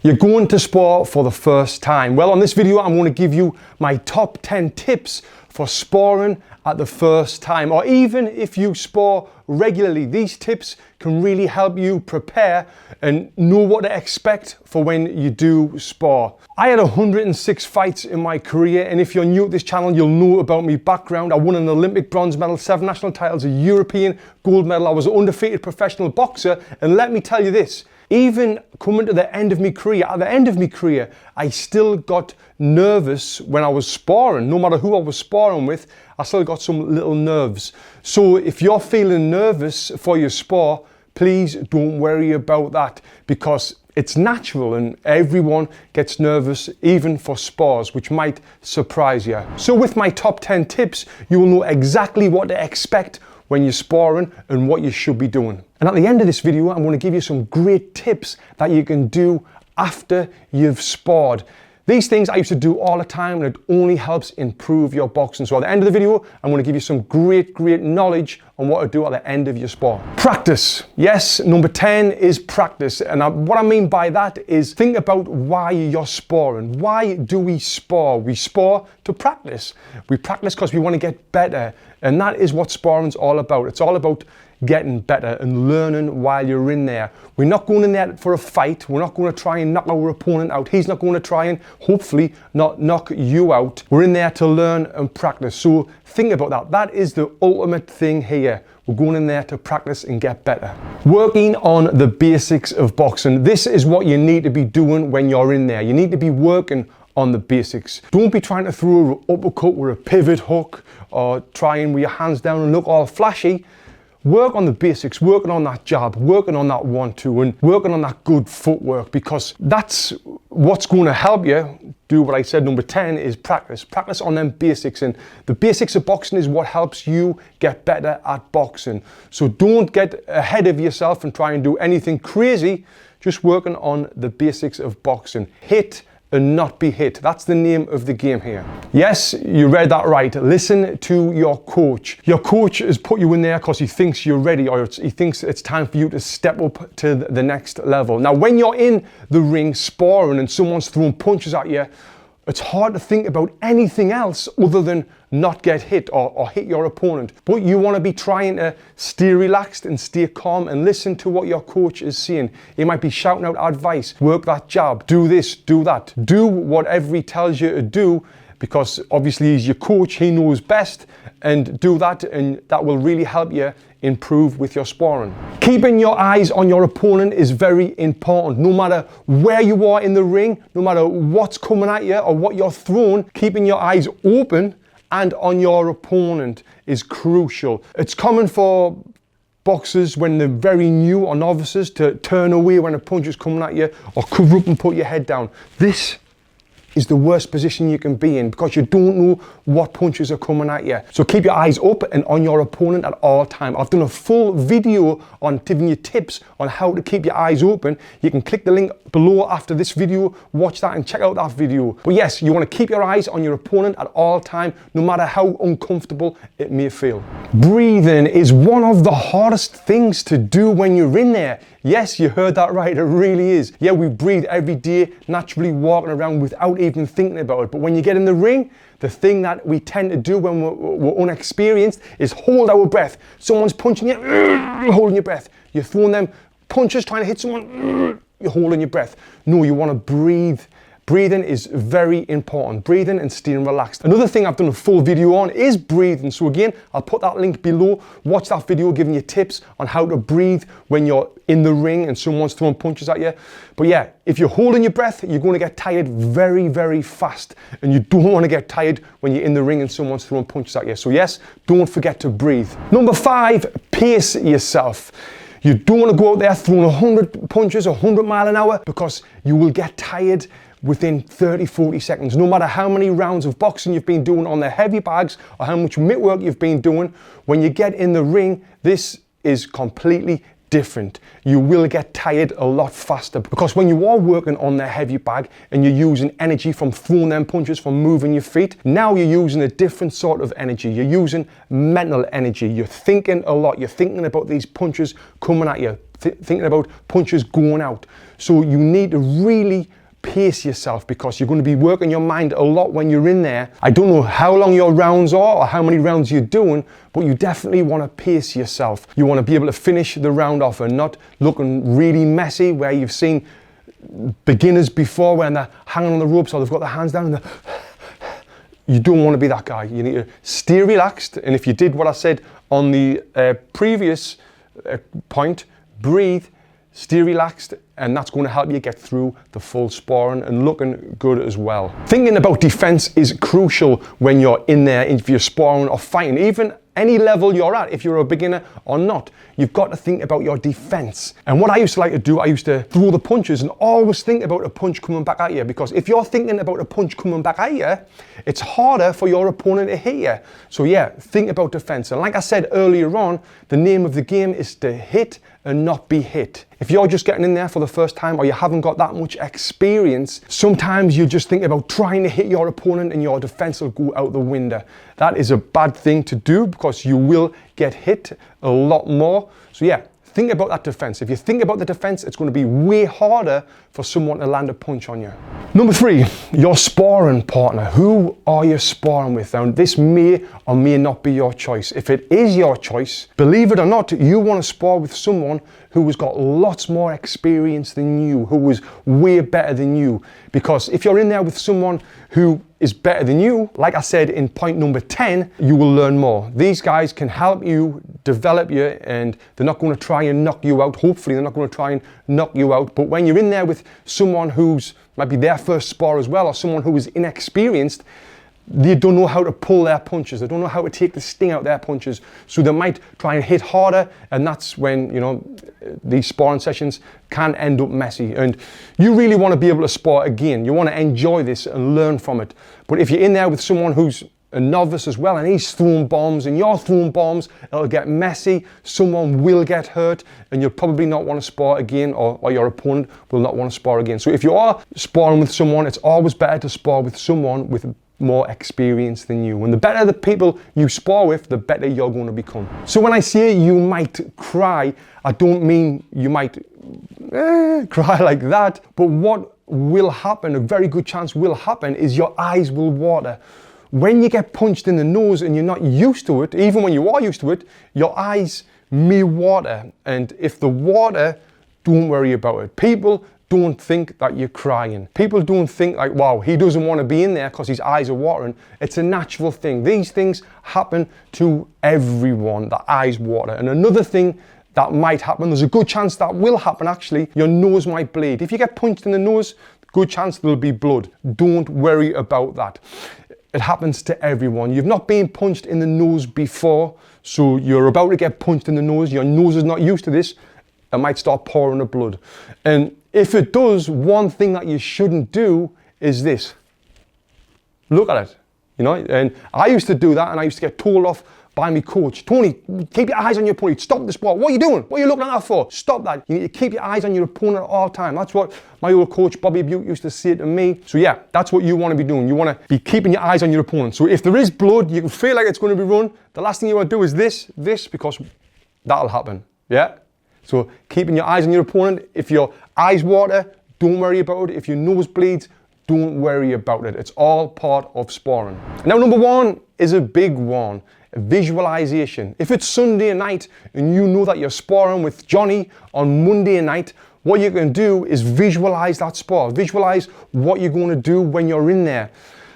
You're going to spar for the first time. Well, on this video, I'm going to give you my top 10 tips for sparring at the first time, or even if you spar regularly. These tips can really help you prepare and know what to expect for when you do spar. I had 106 fights in my career, and if you're new to this channel, you'll know about my background. I won an Olympic bronze medal, 7 national titles, a European gold medal. I was an undefeated professional boxer, and let me tell you this, even coming to the end of my career, at the end of my career, I still got nervous when I was sparring. No matter who I was sparring with, I still got some little nerves. So if you're feeling nervous for your spar, please don't worry about that, because it's natural and everyone gets nervous, even for spars, which might surprise you. So with my top 10 tips, you will know exactly what to expect when you're sparring and what you should be doing. And at the end of this video, I'm going to give you some great tips that you can do after you've sparred. These things I used to do all the time, and it only helps improve your boxing. So at the end of the video, I'm going to give you some great knowledge on what to do at the end of your spar. Practice. Yes, number 10 is practice. And what I mean by that is think about why you're sparring. Why do we spar? We spar to practice. We practice because we want to get better. And that is what sparring's all about. It's all about getting better and learning while you're in there. We're not going in there for a fight. We're not going to try and knock our opponent out. He's not going to try and hopefully not knock you out. We're in there to learn and practice. So think about that. That is the ultimate thing here. We're going in there to practice and get better. Working on the basics of boxing. This is what you need to be doing when you're in there. You need to be working on the basics. Don't be trying to throw an uppercut with a pivot hook or trying with your hands down and look all flashy. Work on the basics, working on that jab, working on that 1-2, and working on that good footwork, because that's what's going to help you do what I said. Number 10 is practice. Practice on them basics, and the basics of boxing is what helps you get better at boxing. So don't get ahead of yourself and try and do anything crazy. Just working on the basics of boxing. Hit and not be hit. That's the name of the game here. Yes, you read that right. Listen to your coach. Your coach has put you in there because he thinks you're ready, or he thinks it's time for you to step up to the next level. Now, when you're in the ring sparring and someone's throwing punches at you, it's hard to think about anything else other than not get hit or hit your opponent. But you want to be trying to stay relaxed and stay calm and listen to what your coach is saying. He might be shouting out advice. Work that jab. Do this, do that. Do whatever he tells you to do, because obviously he's your coach. He knows best, and do that, and that will really help you improve with your sparring. Keeping your eyes on your opponent is very important. No matter where you are in the ring, no matter what's coming at you or what you're throwing, keeping your eyes open and on your opponent is crucial. It's common for boxers when they're very new or novices to turn away when a punch is coming at you, or cover up and put your head down. This is the worst position you can be in, because you don't know what punches are coming at you. So keep your eyes up and on your opponent at all time. I've done a full video on giving you tips on how to keep your eyes open. You can click the link below after this video, watch that and check out that video. But yes, you want to keep your eyes on your opponent at all time, no matter how uncomfortable it may feel. Breathing is one of the hardest things to do when you're in there. Yes, you heard that right, it really is. Yeah, we breathe every day, naturally walking around without even thinking about it. But when you get in the ring, the thing that we tend to do when we're unexperienced is hold our breath. Someone's punching you, you're holding your breath. You're throwing them punches, trying to hit someone, you're holding your breath. No, you want to breathe. Breathing is very important. Breathing and staying relaxed. Another thing I've done a full video on is breathing. So again, I'll put that link below. Watch that video giving you tips on how to breathe when you're in the ring and someone's throwing punches at you. But yeah, if you're holding your breath, you're going to get tired very fast. And you don't want to get tired when you're in the ring and someone's throwing punches at you. So yes, don't forget to breathe. Number 5, pace yourself. You don't want to go out there throwing 100 punches, 100 miles an hour, because you will get tired within 30-40 seconds. No matter how many rounds of boxing you've been doing on the heavy bags or how much mitt work you've been doing, when you get in the ring, this is completely different. You will get tired a lot faster, because when you are working on the heavy bag and you're using energy from throwing them punches, from moving your feet, now you're using a different sort of energy. You're using mental energy. You're thinking a lot. You're thinking about these punches coming at you, thinking about punches going out. So you need to really pace yourself, because you're going to be working your mind a lot when you're in there. I don't know how long your rounds are or how many rounds you're doing, but you definitely want to pace yourself. You want to be able to finish the round off and not looking really messy, where you've seen beginners before when they're hanging on the ropes or they've got their hands down and you don't want to be that guy. You need to stay relaxed, and if you did what I said on the previous point, breathe, stay relaxed, and that's going to help you get through the full sparring and looking good as well. Thinking about defense is crucial when you're in there, if you're sparring or fighting, even any level you're at, if you're a beginner or not. You've got to think about your defense. And what I used to like to do, I used to throw the punches and always think about a punch coming back at you, because if you're thinking about a punch coming back at you, it's harder for your opponent to hit you. So yeah, think about defense. And like I said earlier on, the name of the game is to hit and not be hit. If you're just getting in there for the first time, or you haven't got that much experience, sometimes you just think about trying to hit your opponent and your defense will go out the window. That is a bad thing to do, because you will get hit a lot more. So yeah, think about that defense. If you think about the defense, it's going to be way harder for someone to land a punch on you. Number 3, your sparring partner. Who are you sparring with? Now, this may or may not be your choice. If it is your choice, believe it or not, you want to spar with someone who has got lots more experience than you, who is way better than you. Because if you're in there with someone who is better than you, like I said in point number 10, you will learn more. These guys can help you develop you, and they're not going to try and knock you out. Hopefully they're not going to try and knock you out. But when you're in there with someone who's might be their first spar as well, or someone who is inexperienced, they don't know how to pull their punches. They don't know how to take the sting out their punches. So they might try and hit harder, and that's when, you know, these sparring sessions can end up messy. And you really want to be able to spar again. You want to enjoy this and learn from it. But if you're in there with someone who's a novice as well, and he's throwing bombs and you're throwing bombs, it'll get messy, someone will get hurt, and you'll probably not want to spar again, or your opponent will not want to spar again. So if you are sparring with someone, it's always better to spar with someone with more experience than you. And the better the people you spar with, the better you're going to become. So when I say you might cry, I don't mean you might cry like that, but what will happen, a very good chance will happen, is your eyes will water. When you get punched in the nose and you're not used to it, even when you are used to it, your eyes may water. And if the water, don't worry about it. People don't think that you're crying. People don't think like, wow, he doesn't want to be in there because his eyes are watering. It's a natural thing. These things happen to everyone, the eyes water. And another thing that might happen, there's a good chance that will happen actually, your nose might bleed. If you get punched in the nose, good chance there'll be blood. Don't worry about that. It happens to everyone. You've not been punched in the nose before, so you're about to get punched in the nose. Your nose is not used to this. It might start pouring the blood. And if it does, one thing that you shouldn't do is this. Look at it, you know? And I used to do that, and I used to get told off by my coach. Tony, keep your eyes on your opponent. Stop the sport. What are you doing? What are you looking at that for? Stop that. You need to keep your eyes on your opponent at all time. That's what my old coach, Bobby Butte, used to say to me. So yeah, that's what you want to be doing. You want to be keeping your eyes on your opponent. So if there is blood, you can feel like it's going to be run. The last thing you want to do is this, because that'll happen. Yeah? So keeping your eyes on your opponent. If your eyes water, don't worry about it. If your nose bleeds, don't worry about it. It's all part of sparring. Now, number 1 is a big one. Visualization. If it's Sunday night and you know that you're sparring with Johnny on Monday night, what you can do is visualize that spar. Visualize what you're going to do when you're in there.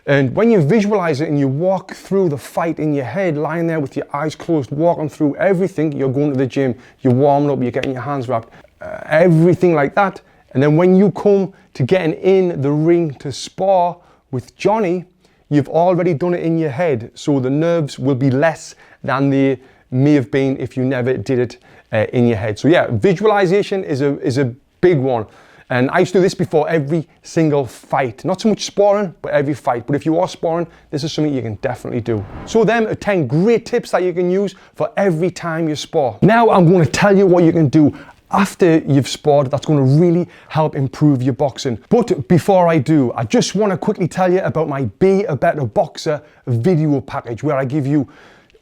And when you visualize it and you walk through the fight in your head, lying there with your eyes closed, walking through everything, you're going to the gym, you're warming up, you're getting your hands wrapped, everything like that. And then when you come to getting in the ring to spar with Johnny, you've already done it in your head. So the nerves will be less than they may have been if you never did it in your head. So yeah, visualization is a big one. And I used to do this before every single fight. Not so much sparring, but every fight. But if you are sparring, this is something you can definitely do. So them are 10 great tips that you can use for every time you spar. Now I'm going to tell you what you can do after you've sparred that's going to really help improve your boxing. But before I do, I just want to quickly tell you about my Be a Better Boxer video package, where I give you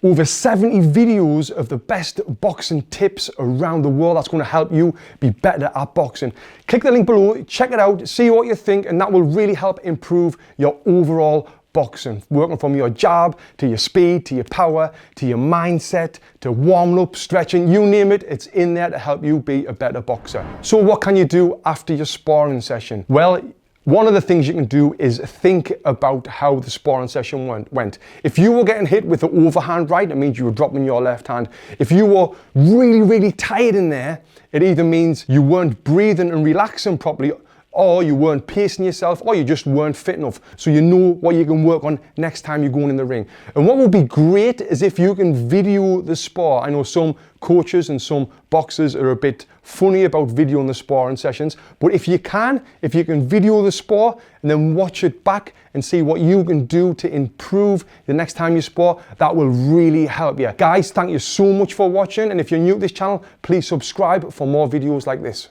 over 70 videos of the best boxing tips around the world. That's going to help you be better at boxing. Click the link below, check it out, see what you think, and that will really help improve your overall boxing. Working from your jab, to your speed, to your power, to your mindset, to warming up, stretching, you name it, it's in there to help you be a better boxer. So what can you do after your sparring session? Well, one of the things you can do is think about how the sparring session went. If you were getting hit with the overhand right, it means you were dropping your left hand. If you were really tired in there, it either means you weren't breathing and relaxing properly, or you weren't pacing yourself, or you just weren't fit enough. So you know what you can work on next time you're going in the ring. And what would be great is if you can video the spar. I know some coaches and some boxers are a bit funny about videoing the sparring sessions, but if you can video the spar and then watch it back and see what you can do to improve the next time you spar, that will really help you. Guys, thank you so much for watching, and if you're new to this channel, please subscribe for more videos like this.